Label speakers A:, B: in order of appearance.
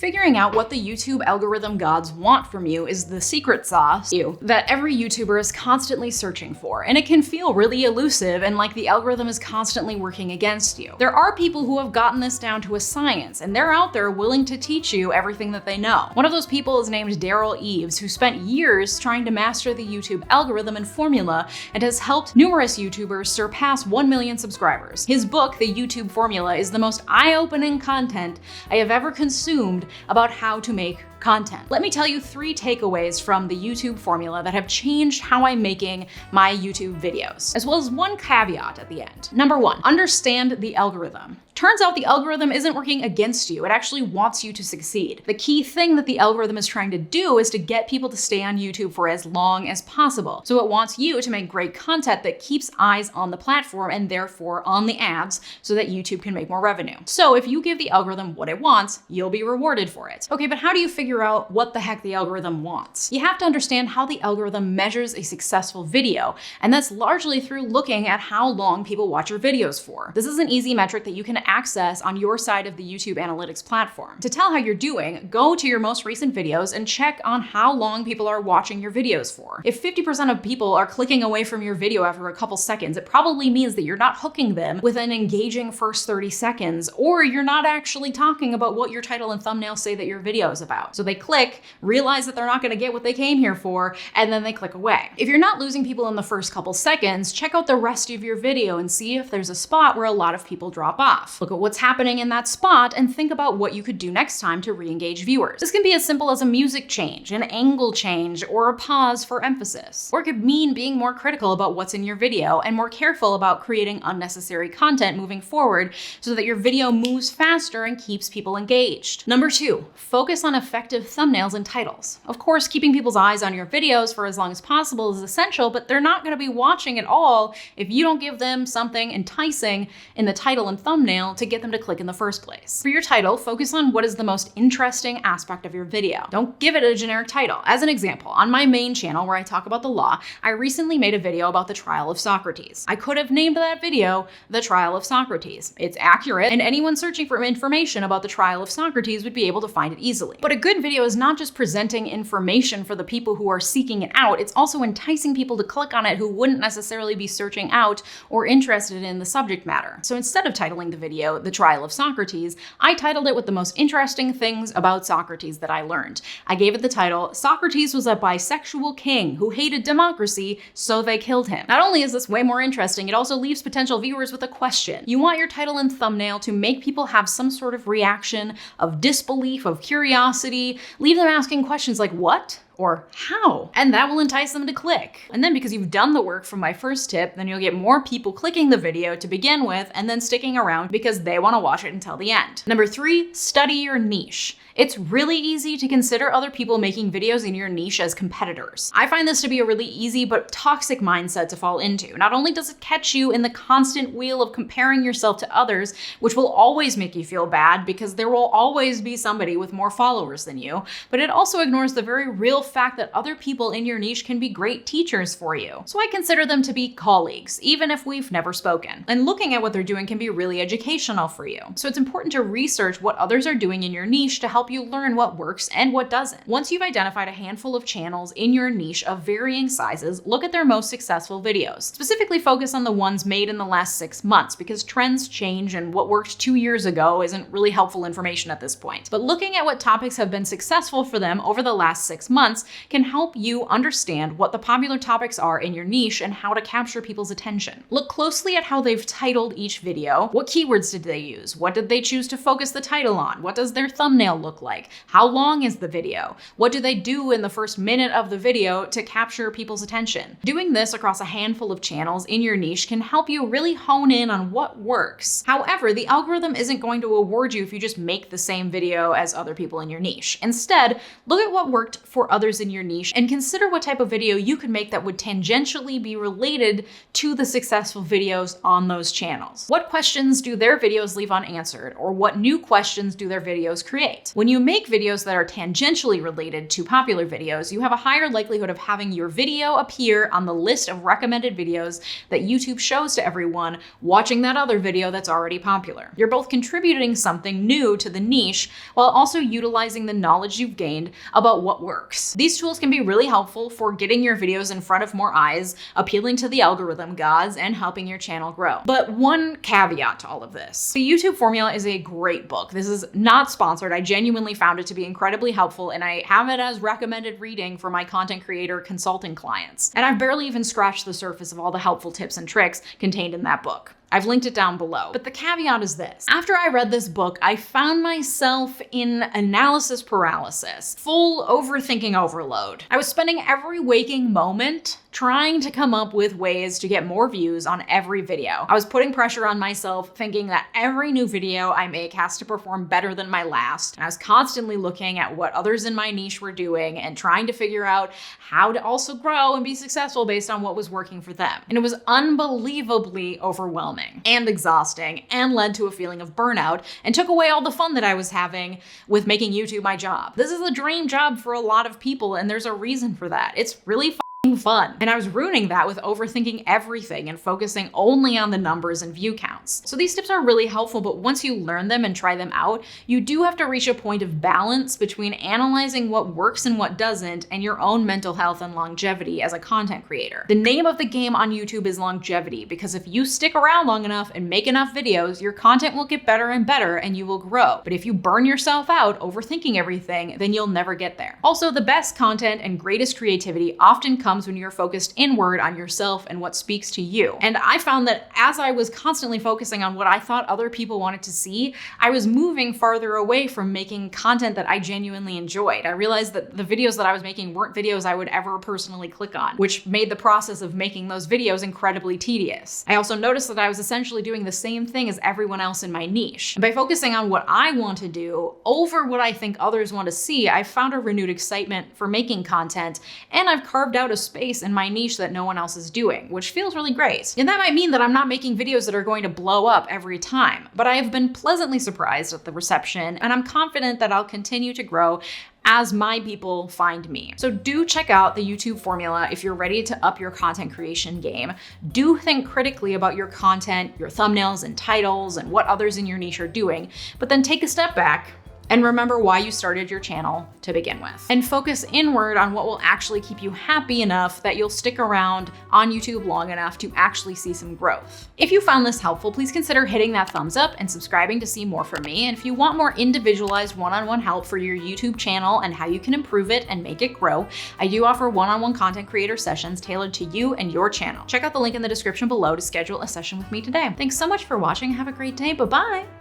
A: Figuring out what the YouTube algorithm gods want from you is the secret sauce that every YouTuber is constantly searching for, and it can feel really elusive and like the algorithm is constantly working against you. There are people who have gotten this down to a science, and they're out there willing to teach you everything that they know. One of those people is named Derral Eves, who spent years trying to master the YouTube algorithm and formula and has helped numerous YouTubers surpass 1 million subscribers. His book, The YouTube Formula, is the most eye-opening content I have ever consumed about how to make content. Let me tell you 3 takeaways from the YouTube formula that have changed how I'm making my YouTube videos, as well as 1 caveat at the end. Number 1, understand the algorithm. Turns out the algorithm isn't working against you, it actually wants you to succeed. The key thing that the algorithm is trying to do is to get people to stay on YouTube for as long as possible. So it wants you to make great content that keeps eyes on the platform and therefore on the ads so that YouTube can make more revenue. So if you give the algorithm what it wants, you'll be rewarded for it. Okay, but how do you figure out what the heck the algorithm wants? You have to understand how the algorithm measures a successful video, and that's largely through looking at how long people watch your videos for. This is an easy metric that you can access on your side of the YouTube analytics platform. To tell how you're doing, go to your most recent videos and check on how long people are watching your videos for. If 50% of people are clicking away from your video after a couple seconds, it probably means that you're not hooking them with an engaging first 30 seconds, or you're not actually talking about what your title and thumbnail say that your video is about. So they click, realize that they're not gonna get what they came here for, and then they click away. If you're not losing people in the first couple seconds, check out the rest of your video and see if there's a spot where a lot of people drop off. Look at what's happening in that spot and think about what you could do next time to re-engage viewers. This can be as simple as a music change, an angle change, or a pause for emphasis. Or it could mean being more critical about what's in your video and more careful about creating unnecessary content moving forward so that your video moves faster and keeps people engaged. Number 2, focus on effective thumbnails and titles. Of course, keeping people's eyes on your videos for as long as possible is essential, but they're not gonna be watching at all if you don't give them something enticing in the title and thumbnail to get them to click in the first place. For your title, focus on what is the most interesting aspect of your video. Don't give it a generic title. As an example, on my main channel where I talk about the law, I recently made a video about the trial of Socrates. I could have named that video The Trial of Socrates. It's accurate, and anyone searching for information about the trial of Socrates would be able to find it easily. But a good video is not just presenting information for the people who are seeking it out, it's also enticing people to click on it who wouldn't necessarily be searching out or interested in the subject matter. So instead of titling the video The Trial of Socrates, I titled it with the most interesting things about Socrates that I learned. I gave it the title, Socrates was a bisexual king who hated democracy, so they killed him. Not only is this way more interesting, it also leaves potential viewers with a question. You want your title and thumbnail to make people have some sort of reaction of disbelief, of curiosity, leave them asking questions like, what? Or how? And that will entice them to click. And then because you've done the work from my first tip, then you'll get more people clicking the video to begin with and then sticking around because they want to watch it until the end. Number 3, study your niche. It's really easy to consider other people making videos in your niche as competitors. I find this to be a really easy but toxic mindset to fall into. Not only does it catch you in the constant wheel of comparing yourself to others, which will always make you feel bad because there will always be somebody with more followers than you, but it also ignores the very real fact that other people in your niche can be great teachers for you. So I consider them to be colleagues, even if we've never spoken. And looking at what they're doing can be really educational for you. So it's important to research what others are doing in your niche to help you learn what works and what doesn't. Once you've identified a handful of channels in your niche of varying sizes, look at their most successful videos. Specifically focus on the ones made in the last 6 months because trends change and what worked 2 years ago isn't really helpful information at this point. But looking at what topics have been successful for them over the last 6 months can help you understand what the popular topics are in your niche and how to capture people's attention. Look closely at how they've titled each video. What keywords did they use? What did they choose to focus the title on? What does their thumbnail look like? How long is the video? What do they do in the first minute of the video to capture people's attention? Doing this across a handful of channels in your niche can help you really hone in on what works. However, the algorithm isn't going to award you if you just make the same video as other people in your niche. Instead, look at what worked for others in your niche and consider what type of video you could make that would tangentially be related to the successful videos on those channels. What questions do their videos leave unanswered, or what new questions do their videos create? When you make videos that are tangentially related to popular videos, you have a higher likelihood of having your video appear on the list of recommended videos that YouTube shows to everyone watching that other video that's already popular. You're both contributing something new to the niche while also utilizing the knowledge you've gained about what works. These tools can be really helpful for getting your videos in front of more eyes, appealing to the algorithm gods, and helping your channel grow. But one caveat to all of this. The YouTube Formula is a great book. This is not sponsored. I genuinely found it to be incredibly helpful, and I have it as recommended reading for my content creator consulting clients. And I've barely even scratched the surface of all the helpful tips and tricks contained in that book. I've linked it down below. But the caveat is this. After I read this book, I found myself in analysis paralysis, full overthinking overload. I was spending every waking moment trying to come up with ways to get more views on every video. I was putting pressure on myself, thinking that every new video I make has to perform better than my last. And I was constantly looking at what others in my niche were doing and trying to figure out how to also grow and be successful based on what was working for them. And it was unbelievably overwhelming and exhausting, and led to a feeling of burnout, and took away all the fun that I was having with making YouTube my job. This is a dream job for a lot of people, and there's a reason for that. It's really fun. And I was ruining that with overthinking everything and focusing only on the numbers and view counts. So these tips are really helpful, but once you learn them and try them out, you do have to reach a point of balance between analyzing what works and what doesn't, and your own mental health and longevity as a content creator. The name of the game on YouTube is longevity, because if you stick around long enough and make enough videos, your content will get better and better and you will grow. But if you burn yourself out overthinking everything, then you'll never get there. Also, the best content and greatest creativity often comes when you're focused inward on yourself and what speaks to you. And I found that as I was constantly focusing on what I thought other people wanted to see, I was moving farther away from making content that I genuinely enjoyed. I realized that the videos that I was making weren't videos I would ever personally click on, which made the process of making those videos incredibly tedious. I also noticed that I was essentially doing the same thing as everyone else in my niche. And by focusing on what I want to do over what I think others want to see, I found a renewed excitement for making content, and I've carved out a space in my niche that no one else is doing, which feels really great. And that might mean that I'm not making videos that are going to blow up every time, but I have been pleasantly surprised at the reception, and I'm confident that I'll continue to grow as my people find me. So do check out the YouTube Formula if you're ready to up your content creation game. Do think critically about your content, your thumbnails and titles, and what others in your niche are doing, but then take a step back and remember why you started your channel to begin with. And focus inward on what will actually keep you happy enough that you'll stick around on YouTube long enough to actually see some growth. If you found this helpful, please consider hitting that thumbs up and subscribing to see more from me. And if you want more individualized one-on-one help for your YouTube channel and how you can improve it and make it grow, I do offer one-on-one content creator sessions tailored to you and your channel. Check out the link in the description below to schedule a session with me today. Thanks so much for watching. Have a great day. Bye-bye.